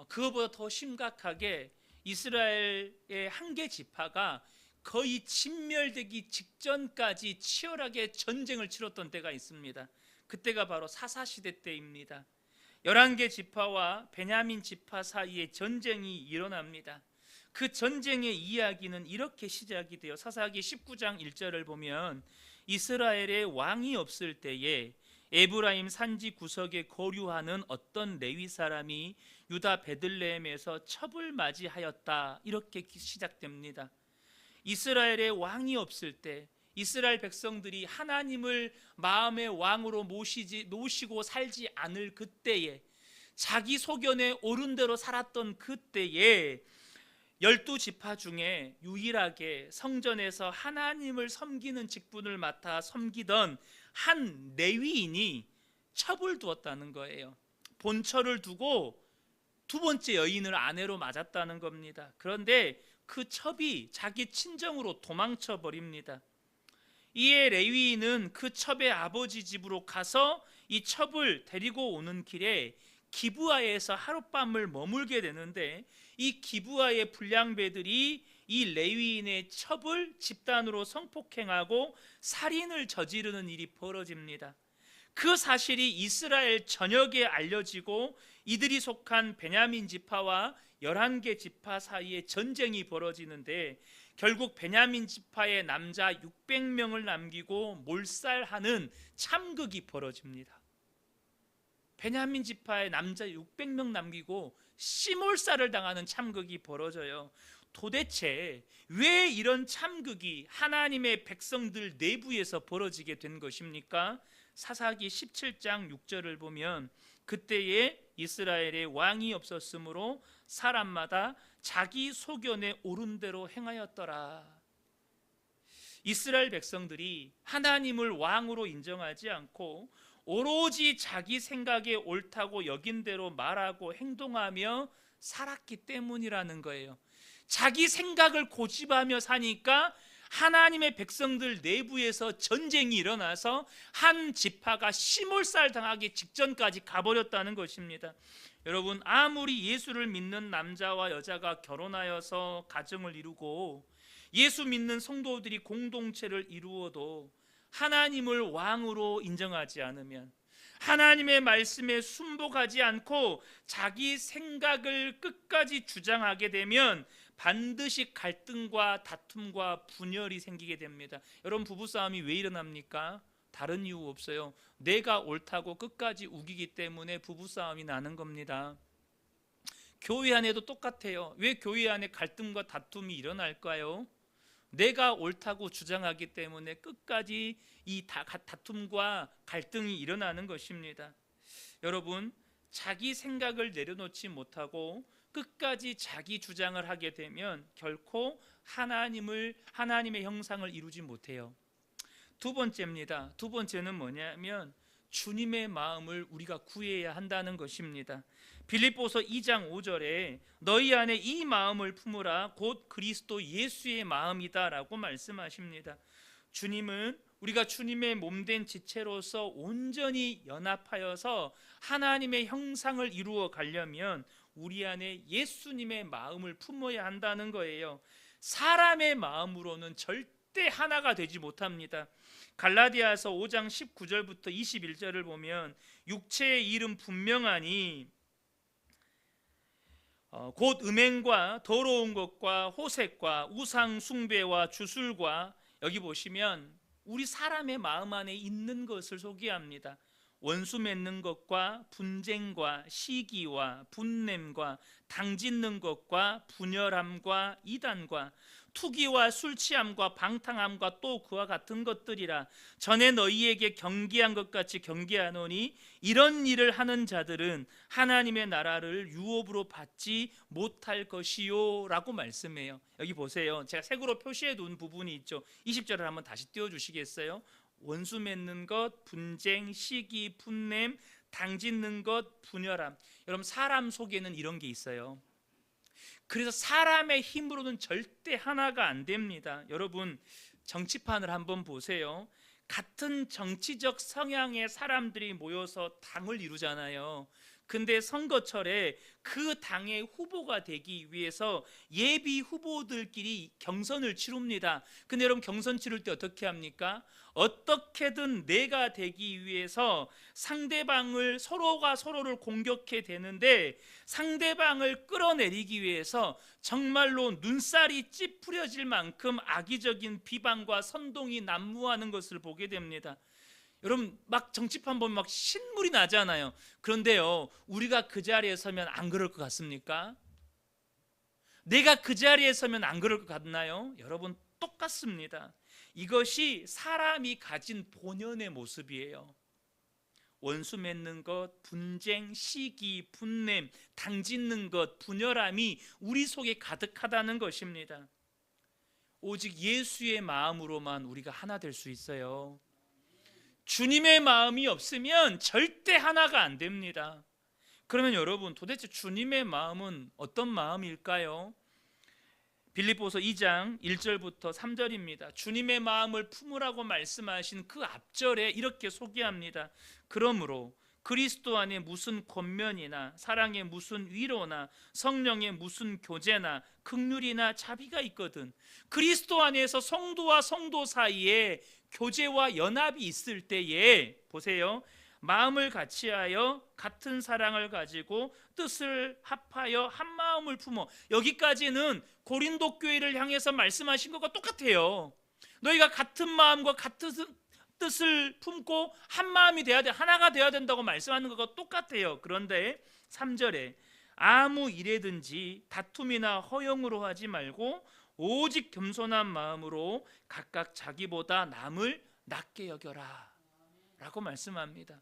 그거보다 더 심각하게 이스라엘의 한 개 지파가 거의 진멸되기 직전까지 치열하게 전쟁을 치렀던 때가 있습니다. 그때가 바로 사사시대 때입니다. 11개 지파와 베냐민 지파 사이에 전쟁이 일어납니다. 그 전쟁의 이야기는 이렇게 시작이 돼요. 사사기 19장 1절을 보면 이스라엘의 왕이 없을 때에 에브라임 산지 구석에 거류하는 어떤 레위 사람이 유다 베들레헴에서 첩을 맞이하였다, 이렇게 시작됩니다. 이스라엘의 왕이 없을 때, 이스라엘 백성들이 하나님을 마음의 왕으로 모시고 살지 않을 그때에, 자기 소견에 옳은 대로 살았던 그때에 12지파 중에 유일하게 성전에서 하나님을 섬기는 직분을 맡아 섬기던 한 레위인이 첩을 두었다는 거예요. 본처를 두고 두 번째 여인을 아내로 맞았다는 겁니다. 그런데 그 첩이 자기 친정으로 도망쳐 버립니다. 이에 레위인은 그 첩의 아버지 집으로 가서 이 첩을 데리고 오는 길에 기브아에서 하룻밤을 머물게 되는데, 이 기브아의 불량배들이 이 레위인의 첩을 집단으로 성폭행하고 살인을 저지르는 일이 벌어집니다. 그 사실이 이스라엘 전역에 알려지고 이들이 속한 베냐민 지파와 11개 지파 사이에 전쟁이 벌어지는데, 결국 베냐민 지파의 남자 600명을 남기고 몰살하는 참극이 벌어집니다. 베냐민 지파의 남자 600명 남기고 씨몰살을 당하는 참극이 벌어져요. 도대체 왜 이런 참극이 하나님의 백성들 내부에서 벌어지게 된 것입니까? 사사기 17장 6절을 보면 그때에 이스라엘의 왕이 없었으므로 사람마다 자기 소견에 옳은 대로 행하였더라. 이스라엘 백성들이 하나님을 왕으로 인정하지 않고 오로지 자기 생각에 옳다고 여긴 대로 말하고 행동하며 살았기 때문이라는 거예요. 자기 생각을 고집하며 사니까 하나님의 백성들 내부에서 전쟁이 일어나서 한 지파가 시몰살 당하기 직전까지 가버렸다는 것입니다. 여러분, 아무리 예수를 믿는 남자와 여자가 결혼하여서 가정을 이루고 예수 믿는 성도들이 공동체를 이루어도 하나님을 왕으로 인정하지 않으면, 하나님의 말씀에 순복하지 않고 자기 생각을 끝까지 주장하게 되면 반드시 갈등과 다툼과 분열이 생기게 됩니다. 여러분, 부부싸움이 왜 일어납니까? 다른 이유 없어요. 내가 옳다고 끝까지 우기기 때문에 부부싸움이 나는 겁니다. 교회 안에도 똑같아요. 왜 교회 안에 갈등과 다툼이 일어날까요? 내가 옳다고 주장하기 때문에 끝까지 이 다툼과 갈등이 일어나는 것입니다. 여러분, 자기 생각을 내려놓지 못하고 끝까지 자기 주장을 하게 되면 결코 하나님의 형상을 이루지 못해요. 두 번째입니다. 두 번째는 뭐냐면 주님의 마음을 우리가 구해야 한다는 것입니다. 빌립보서 2장 5절에 너희 안에 이 마음을 품으라 곧 그리스도 예수의 마음이다 라고 말씀하십니다. 주님은 우리가 주님의 몸된 지체로서 온전히 연합하여서 하나님의 형상을 이루어 가려면 우리 안에 예수님의 마음을 품어야 한다는 거예요. 사람의 마음으로는 절대 하나가 되지 못합니다. 갈라디아서 5장 19절부터 21절을 보면 육체의 일은 분명하니 곧 음행과 더러운 것과 호색과 우상 숭배와 주술과, 여기 보시면 우리 사람의 마음 안에 있는 것을 소개합니다. 원수 맺는 것과 분쟁과 시기와 분냄과 당짓는 것과 분열함과 이단과 투기와 술취함과 방탕함과 또 그와 같은 것들이라. 전에 너희에게 경계한 것 같이 경계하노니 이런 일을 하는 자들은 하나님의 나라를 유업으로 받지 못할 것이요 라고 말씀해요. 여기 보세요. 제가 색으로 표시해 둔 부분이 있죠. 20절을 한번 다시 띄워주시겠어요? 원수 맺는 것, 분쟁, 시기, 분냄, 당짓는 것, 분열함. 여러분, 사람 속에는 이런 게 있어요. 그래서 사람의 힘으로는 절대 하나가 안 됩니다. 여러분, 정치판을 한번 보세요. 같은 정치적 성향의 사람들이 모여서 당을 이루잖아요. 근데 선거철에 그 당의 후보가 되기 위해서 예비 후보들끼리 경선을 치릅니다. 근데 여러분, 경선 치를 때 어떻게 합니까? 어떻게든 내가 되기 위해서 상대방을, 서로가 서로를 공격해 대는데 상대방을 끌어내리기 위해서 정말로 눈살이 찌푸려질 만큼 악의적인 비방과 선동이 난무하는 것을 보게 됩니다. 여러분, 막 정치판 보면 막 신물이 나잖아요. 그런데요, 우리가 그 자리에 서면 안 그럴 것 같습니까? 내가 그 자리에 서면 안 그럴 것 같나요? 여러분, 똑같습니다. 이것이 사람이 가진 본연의 모습이에요. 원수 맺는 것, 분쟁, 시기, 분냄, 당짓는 것, 분열함이 우리 속에 가득하다는 것입니다. 오직 예수의 마음으로만 우리가 하나 될 수 있어요. 주님의 마음이 없으면 절대 하나가 안 됩니다. 그러면 여러분, 도대체 주님의 마음은 어떤 마음일까요? 빌립보서 2장 1절부터 3절입니다. 주님의 마음을 품으라고 말씀하신 그 앞절에 이렇게 소개합니다. 그러므로 그리스도 안에 무슨 권면이나 사랑에 무슨 위로나 성령의 무슨 교제나 긍휼이나 자비가 있거든. 그리스도 안에서 성도와 성도 사이에 교제와 연합이 있을 때에 보세요. 마음을 같이하여 같은 사랑을 가지고 뜻을 합하여 한 마음을 품어. 여기까지는 고린도 교회를 향해서 말씀하신 것과 똑같아요. 너희가 같은 마음과 같은 뜻을 품고 한 마음이 돼야 돼, 하나가 돼야 된다고 말씀하는 것과 똑같아요. 그런데 3절에 아무 일에든지 다툼이나 허영으로 하지 말고 오직 겸손한 마음으로 각각 자기보다 남을 낮게 여겨라 라고 말씀합니다.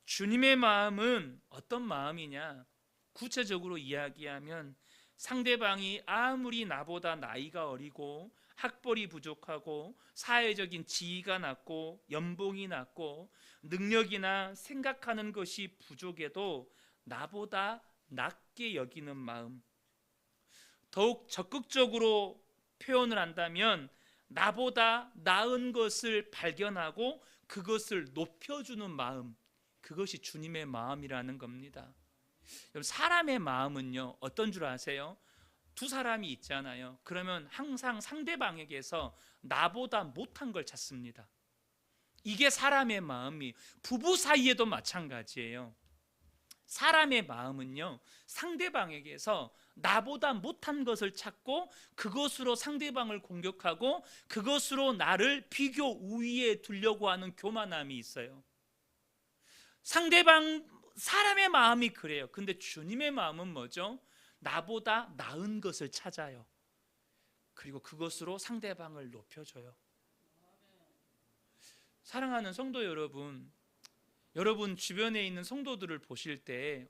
주님의 마음은 어떤 마음이냐? 구체적으로 이야기하면 상대방이 아무리 나보다 나이가 어리고 학벌이 부족하고 사회적인 지위가 낮고 연봉이 낮고 능력이나 생각하는 것이 부족해도 나보다 낮게 여기는 마음, 더욱 적극적으로 표현을 한다면 나보다 나은 것을 발견하고 그것을 높여주는 마음, 그것이 주님의 마음이라는 겁니다. 사람의 마음은요, 어떤 줄 아세요? 두 사람이 있잖아요. 그러면 항상 상대방에게서 나보다 못한 걸 찾습니다. 이게 사람의 마음이, 부부 사이에도 마찬가지예요. 사람의 마음은요, 상대방에게서 나보다 못한 것을 찾고 그것으로 상대방을 공격하고 그것으로 나를 비교 우위에 두려고 하는 교만함이 있어요. 사람의 마음이 그래요. 근데 주님의 마음은 뭐죠? 나보다 나은 것을 찾아요. 그리고 그것으로 상대방을 높여줘요. 사랑하는 성도 여러분, 여러분 주변에 있는 성도들을 보실 때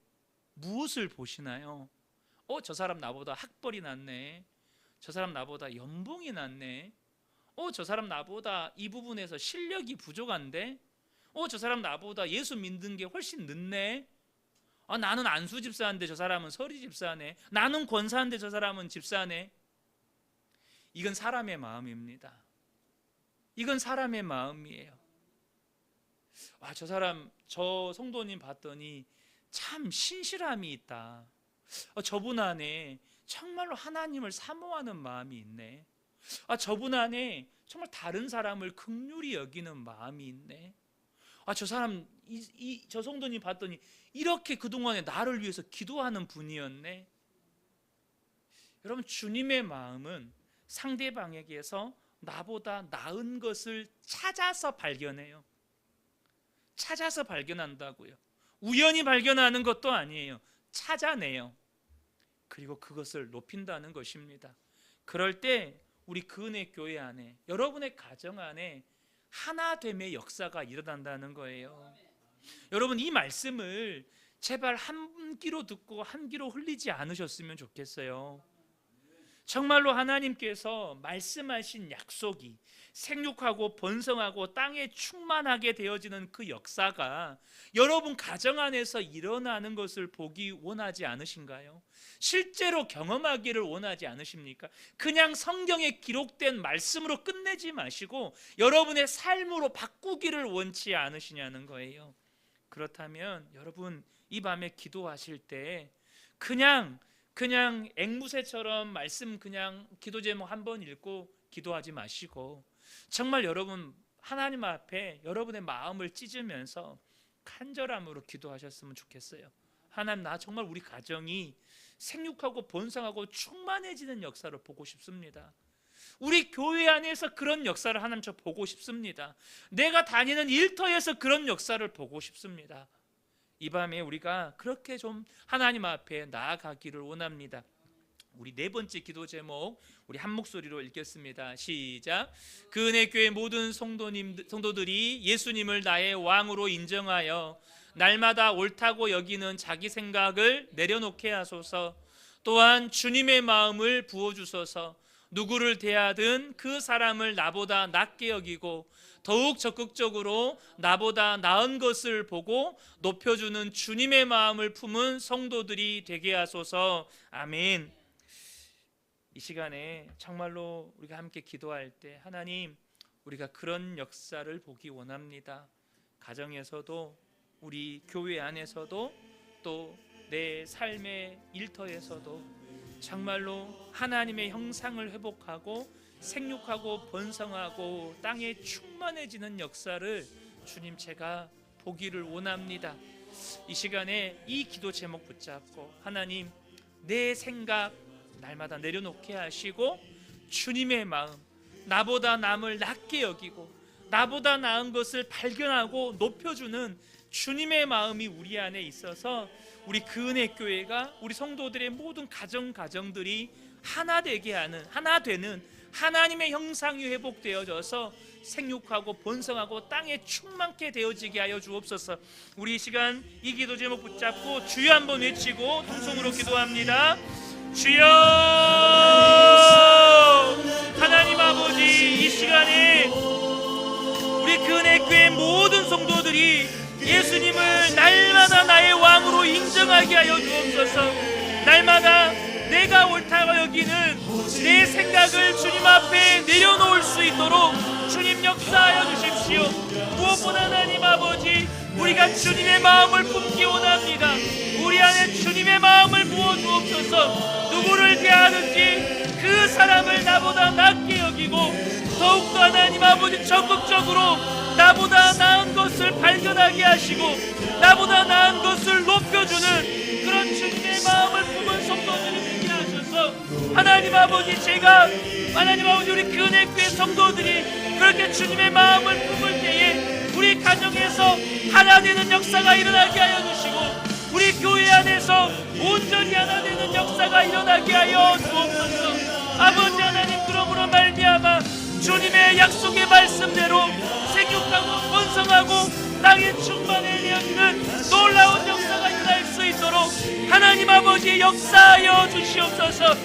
무엇을 보시나요? 저 사람 나보다 학벌이 낮네. 저 사람 나보다 연봉이 낮네. 저 사람 나보다 이 부분에서 실력이 부족한데? 저 사람 나보다 예수 믿는 게 훨씬 늦네. 나는 안수 집사인데 저 사람은 서리 집사네. 나는 권사인데 저 사람은 집사네. 이건 사람의 마음입니다. 이건 사람의 마음이에요. 저 사람, 저 성도님 봤더니 참 신실함이 있다. 저분 안에 정말로 하나님을 사모하는 마음이 있네. 저분 안에 정말 다른 사람을 긍휼히 여기는 마음이 있네. 저 사람, 저 성도님 봤더니 이렇게 그동안에 나를 위해서 기도하는 분이었네. 여러분, 주님의 마음은 상대방에게서 나보다 나은 것을 찾아서 발견해요. 찾아서 발견한다고요. 우연히 발견하는 것도 아니에요. 찾아내요. 그리고 그것을 높인다는 것입니다. 그럴 때 우리 그은혜 교회 안에, 여러분의 가정 안에 하나됨의 역사가 일어난다는 거예요. 여러분, 이 말씀을 제발 한 귀로 듣고 한 귀로 흘리지 않으셨으면 좋겠어요. 정말로 하나님께서 말씀하신 약속이 생육하고 번성하고 땅에 충만하게 되어지는 그 역사가 여러분 가정 안에서 일어나는 것을 보기 원하지 않으신가요? 실제로 경험하기를 원하지 않으십니까? 그냥 성경에 기록된 말씀으로 끝내지 마시고 여러분의 삶으로 바꾸기를 원치 않으시냐는 거예요. 그렇다면 여러분, 이 밤에 기도하실 때 그냥 앵무새처럼 말씀 그냥 기도 제목 한번 읽고 기도하지 마시고, 정말 여러분 하나님 앞에 여러분의 마음을 찢으면서 간절함으로 기도하셨으면 좋겠어요. 하나님, 나 정말 우리 가정이 생육하고 번성하고 충만해지는 역사를 보고 싶습니다. 우리 교회 안에서 그런 역사를 하나님 저 보고 싶습니다. 내가 다니는 일터에서 그런 역사를 보고 싶습니다. 이 밤에 우리가 그렇게 좀 하나님 앞에 나아가기를 원합니다. 우리 네 번째 기도 제목 우리 한 목소리로 읽겠습니다. 시작. 그은혜 교회 모든 성도들이 예수님을 나의 왕으로 인정하여 날마다 옳다고 여기는 자기 생각을 내려놓게 하소서. 또한 주님의 마음을 부어주소서. 누구를 대하든 그 사람을 나보다 낫게 여기고 더욱 적극적으로 나보다 나은 것을 보고 높여주는 주님의 마음을 품은 성도들이 되게 하소서. 아멘. 이 시간에 정말로 우리가 함께 기도할 때 하나님, 우리가 그런 역사를 보기 원합니다. 가정에서도 우리 교회 안에서도 또 내 삶의 일터에서도 정말로 하나님의 형상을 회복하고 생육하고 번성하고 땅에 충만해지는 역사를 주님 제가 보기를 원합니다. 이 시간에 이 기도 제목 붙잡고 하나님, 내 생각 날마다 내려놓게 하시고 주님의 마음, 나보다 남을 낮게 여기고 나보다 나은 것을 발견하고 높여주는 주님의 마음이 우리 안에 있어서 우리 그은혜 교회가 우리 성도들의 모든 가정들이 하나 되게 하는, 하나 되는 하나님의 형상이 회복되어져서 생육하고 번성하고 땅에 충만케 되어지게 하여 주옵소서. 우리 이 시간 이 기도 제목 붙잡고 주여 한번 외치고 통성으로 기도합니다. 주여, 하나님 아버지, 이 시간에 우리 그은혜 교회 모든 성도들이 예수님을 날마다 나의 왕으로 인정하게 하여 주옵소서. 날마다 내가 옳다고 여기는 내 생각을 주님 앞에 내려놓을 수 있도록 주님 역사하여 주십시오. 무엇보다 하나님 아버지, 우리가 주님의 마음을 품기 원합니다. 우리 안에 주님의 마음을 부어주옵소서. 누구를 대하든지 그 사람을 나보다 낫게 여기고 더욱더 하나님 아버지 적극적으로 나보다 나은 것을 발견하게 하시고 나보다 나은 것을 높여주는 그런 주님의 마음을 품은 성도들이 되게 하셔서 하나님 아버지, 제가 하나님 아버지 우리 그은혜 교회 성도들이 그렇게 주님의 마음을 품을 때에 우리 가정에서 하나 되는 역사가 일어나게 하여 주시고 우리 교회 안에서 온전히 하나 되는 역사가 일어나게 하여 주옵소서. 아버지 하나님, 그러므로 말미암아 주님의 약속의 말씀대로 생육하고 번성하고 땅에 충만해지는 놀라운 역사가 일어날 수 있도록 하나님 아버지 역사하여 주시옵소서.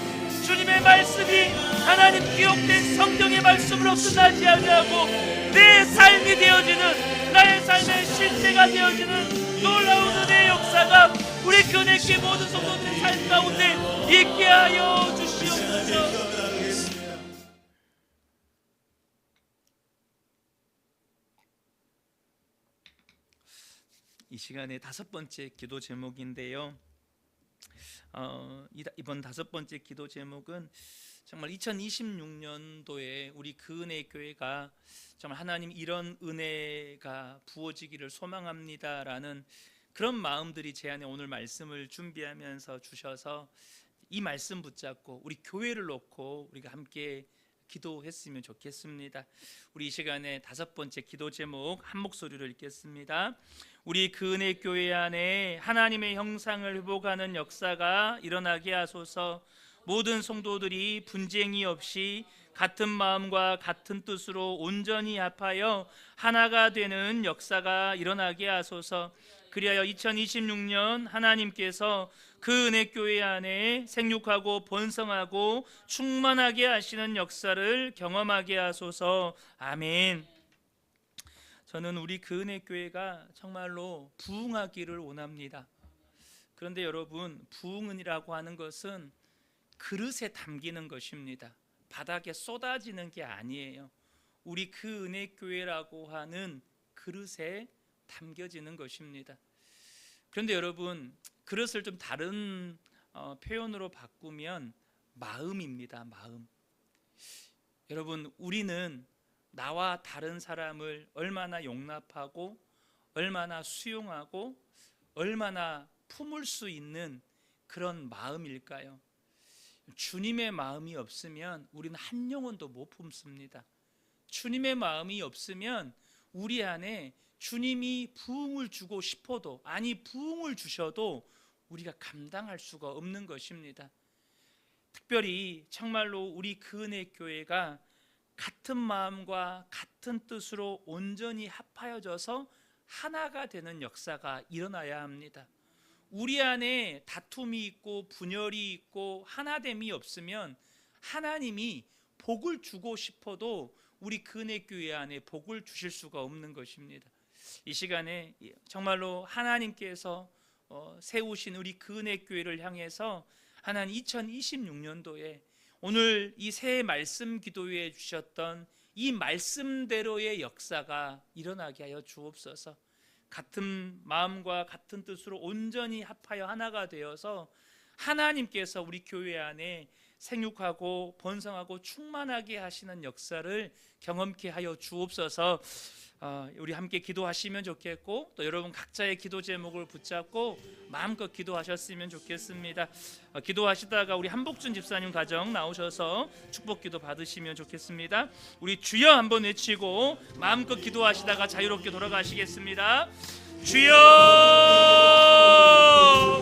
주님의 말씀이 하나님 기록된 성경의 말씀으로 끝나지 아니하고 내 삶이 되어지는, 나의 삶의 실제가 되어지는 놀라운 은혜의 역사가 우리 그은혜교회 모든 성도들의 삶 가운데 있게 하여 주시옵소서. 이 시간에 다섯 번째 기도 제목인데요. 이번 다섯 번째 기도 제목은 정말 2026년도에 우리 그은혜 교회가 정말 하나님 이런 은혜가 부어지기를 소망합니다라는 그런 마음들이 제 안에 오늘 말씀을 준비하면서 주셔서 이 말씀 붙잡고 우리 교회를 놓고 우리가 함께 기도했으면 좋겠습니다. 우리 이 시간에 5번째 기도 제목 한 목소리로 읽겠습니다. 우리 그 은혜 교회 안에 하나님의 형상을 회복하는 역사가 일어나게 하소서. 모든 성도들이 분쟁이 없이 같은 마음과 같은 뜻으로 온전히 합하여 하나가 되는 역사가 일어나게 하소서. 그리하여 2026년 하나님께서 그 은혜 교회 안에 생육하고 번성하고 충만하게 하시는 역사를 경험하게 하소서. 아멘. 저는 우리 그 은혜 교회가 정말로 부흥하기를 원합니다. 그런데 여러분, 부흥이라고 하는 것은 그릇에 담기는 것입니다. 바닥에 쏟아지는 게 아니에요. 우리 그 은혜 교회라고 하는 그릇에 담겨지는 것입니다. 그런데 여러분, 그릇을 좀 다른 표현으로 바꾸면 마음입니다. 마음. 여러분, 우리는 나와 다른 사람을 얼마나 용납하고 얼마나 수용하고 얼마나 품을 수 있는 그런 마음일까요? 주님의 마음이 없으면 우리는 한 영혼도 못 품습니다. 주님의 마음이 없으면 우리 안에 주님이 부흥을 주고 싶어도, 아니 부흥을 주셔도 우리가 감당할 수가 없는 것입니다. 특별히 정말로 우리 그 은혜 교회가 같은 마음과 같은 뜻으로 온전히 합하여져서 하나가 되는 역사가 일어나야 합니다. 우리 안에 다툼이 있고 분열이 있고 하나됨이 없으면 하나님이 복을 주고 싶어도 우리 그 은혜 교회 안에 복을 주실 수가 없는 것입니다. 이 시간에 정말로 하나님께서 세우신 우리 그 은혜 교회를 향해서 하나님 2026년도에 오늘 이 새 말씀 기도에 주셨던 이 말씀대로의 역사가 일어나게 하여 주옵소서. 같은 마음과 같은 뜻으로 온전히 합하여 하나가 되어서 하나님께서 우리 교회 안에 생육하고 번성하고 충만하게 하시는 역사를 경험케 하여 주옵소서. 우리 함께 기도하시면 좋겠고, 또 여러분 각자의 기도 제목을 붙잡고 마음껏 기도하셨으면 좋겠습니다. 기도하시다가 우리 한복준 집사님 가정 나오셔서 축복 기도 받으시면 좋겠습니다. 우리 주여 한번 외치고 마음껏 기도하시다가 자유롭게 돌아가시겠습니다. 주여!